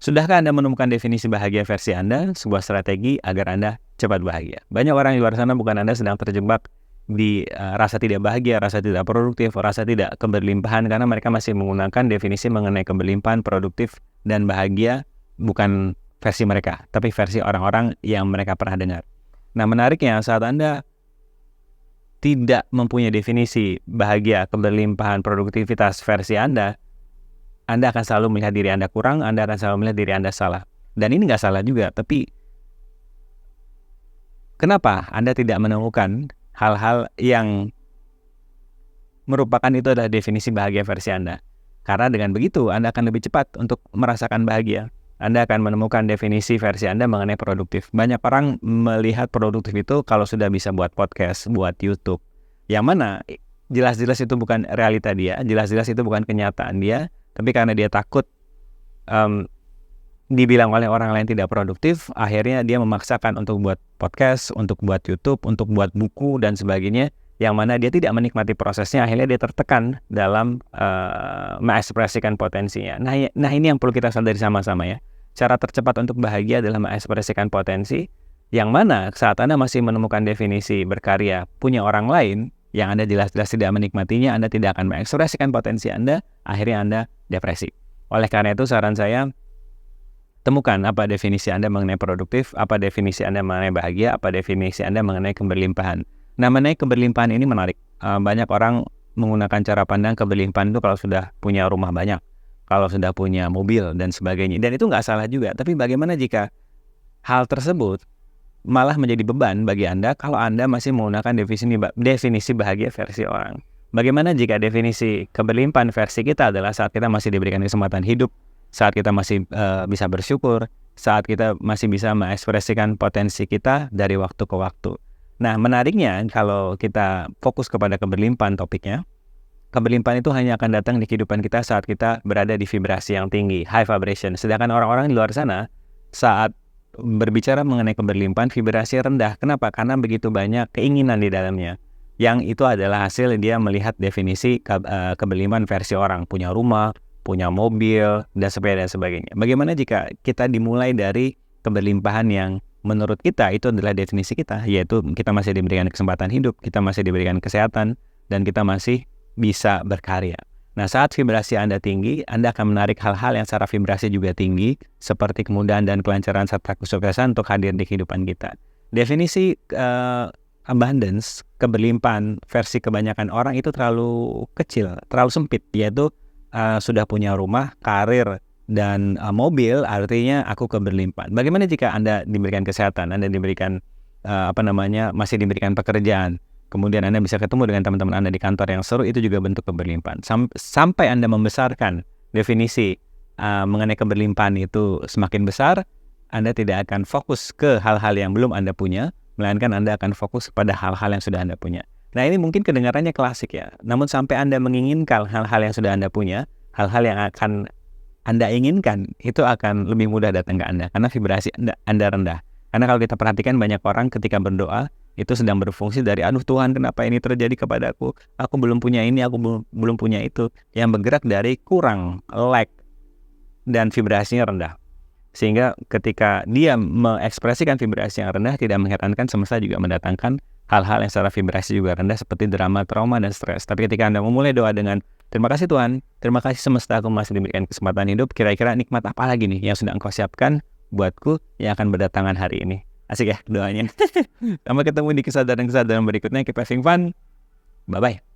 Sudahkah Anda menemukan definisi bahagia versi Anda, sebuah strategi agar Anda cepat bahagia? Banyak orang di luar sana, bukan Anda, sedang terjebak di rasa tidak bahagia, rasa tidak produktif, rasa tidak keberlimpahan karena mereka masih menggunakan definisi mengenai keberlimpahan, produktif, dan bahagia bukan versi mereka, tapi versi orang-orang yang mereka pernah dengar. Nah, menariknya saat Anda tidak mempunyai definisi bahagia, keberlimpahan, produktivitas versi Anda akan selalu melihat diri Anda kurang, Anda akan selalu melihat diri Anda salah. Dan ini nggak salah juga, tapi kenapa Anda tidak menemukan hal-hal yang merupakan itu adalah definisi bahagia versi Anda? Karena dengan begitu, Anda akan lebih cepat untuk merasakan bahagia. Anda akan menemukan definisi versi Anda mengenai produktif. Banyak orang melihat produktif itu kalau sudah bisa buat podcast, buat YouTube. Yang mana jelas-jelas itu bukan realita dia, jelas-jelas itu bukan kenyataan dia, tapi karena dia takut dibilang oleh orang lain tidak produktif, akhirnya dia memaksakan untuk buat podcast, untuk buat YouTube, untuk buat buku, dan sebagainya, yang mana dia tidak menikmati prosesnya, akhirnya dia tertekan dalam mengekspresikan potensinya. Nah ini yang perlu kita sadari sama-sama ya. Cara tercepat untuk bahagia adalah mengekspresikan potensi, yang mana saat Anda masih menemukan definisi berkarya punya orang lain, yang Anda jelas-jelas tidak menikmatinya, Anda tidak akan mengekspresikan potensi Anda, akhirnya Anda depresi. Oleh karena itu saran saya, temukan apa definisi Anda mengenai produktif, apa definisi Anda mengenai bahagia, apa definisi Anda mengenai keberlimpahan. Nah, mengenai keberlimpahan ini menarik. Banyak orang menggunakan cara pandang keberlimpahan itu kalau sudah punya rumah banyak, kalau sudah punya mobil, dan sebagainya. Dan itu nggak salah juga, tapi bagaimana jika hal tersebut malah menjadi beban bagi Anda kalau Anda masih menggunakan definisi bahagia versi orang? Bagaimana jika definisi keberlimpahan versi kita adalah saat kita masih diberikan kesempatan hidup, saat kita masih bisa bersyukur, saat kita masih bisa mengekspresikan potensi kita dari waktu ke waktu. Nah, menariknya kalau kita fokus kepada keberlimpahan topiknya, keberlimpahan itu hanya akan datang di kehidupan kita saat kita berada di vibrasi yang tinggi, high vibration. Sedangkan orang-orang di luar sana saat berbicara mengenai keberlimpahan, vibrasi rendah. Kenapa? Karena begitu banyak keinginan di dalamnya. Yang itu adalah hasil dia melihat definisi keberlimpahan versi orang. Punya rumah, punya mobil, dan sebagainya. Bagaimana jika kita dimulai dari keberlimpahan yang menurut kita itu adalah definisi kita, yaitu kita masih diberikan kesempatan hidup, kita masih diberikan kesehatan, dan kita masih bisa berkarya. Nah, saat vibrasi Anda tinggi, Anda akan menarik hal-hal yang secara vibrasi juga tinggi, seperti kemudahan dan kelancaran serta kesuksesan untuk hadir di kehidupan kita. Definisi abundance, keberlimpahan versi kebanyakan orang itu terlalu kecil, terlalu sempit, yaitu sudah punya rumah, karir, dan mobil, artinya aku keberlimpahan. Bagaimana jika Anda diberikan kesehatan, Anda diberikan masih diberikan pekerjaan, kemudian Anda bisa ketemu dengan teman-teman Anda di kantor yang seru, itu juga bentuk keberlimpahan. Sampai Anda membesarkan definisi mengenai keberlimpahan itu semakin besar, Anda tidak akan fokus ke hal-hal yang belum Anda punya, melainkan Anda akan fokus pada hal-hal yang sudah Anda punya. Nah, ini mungkin kedengarannya klasik ya, namun sampai Anda menginginkan hal-hal yang sudah Anda punya, hal-hal yang akan Anda inginkan, itu akan lebih mudah datang ke Anda, karena vibrasi Anda rendah. Karena kalau kita perhatikan, banyak orang ketika berdoa, itu sedang berfungsi dari, aduh Tuhan, kenapa ini terjadi kepadaku? Aku belum punya ini, aku belum punya itu. Yang bergerak dari kurang, lack, dan vibrasinya rendah. Sehingga ketika dia mengekspresikan vibrasi yang rendah, tidak mengherankan semesta juga mendatangkan hal-hal yang secara vibrasi juga rendah, seperti drama, trauma, dan stres. Tapi ketika Anda memulai doa dengan, terima kasih Tuhan, terima kasih semesta, aku masih diberikan kesempatan hidup, kira-kira nikmat apa lagi nih yang sudah Engkau siapkan buatku yang akan berdatangan hari ini. Asik ya doanya. Sampai ketemu di kesadaran-kesadaran berikutnya. Keep having fun. Bye-bye.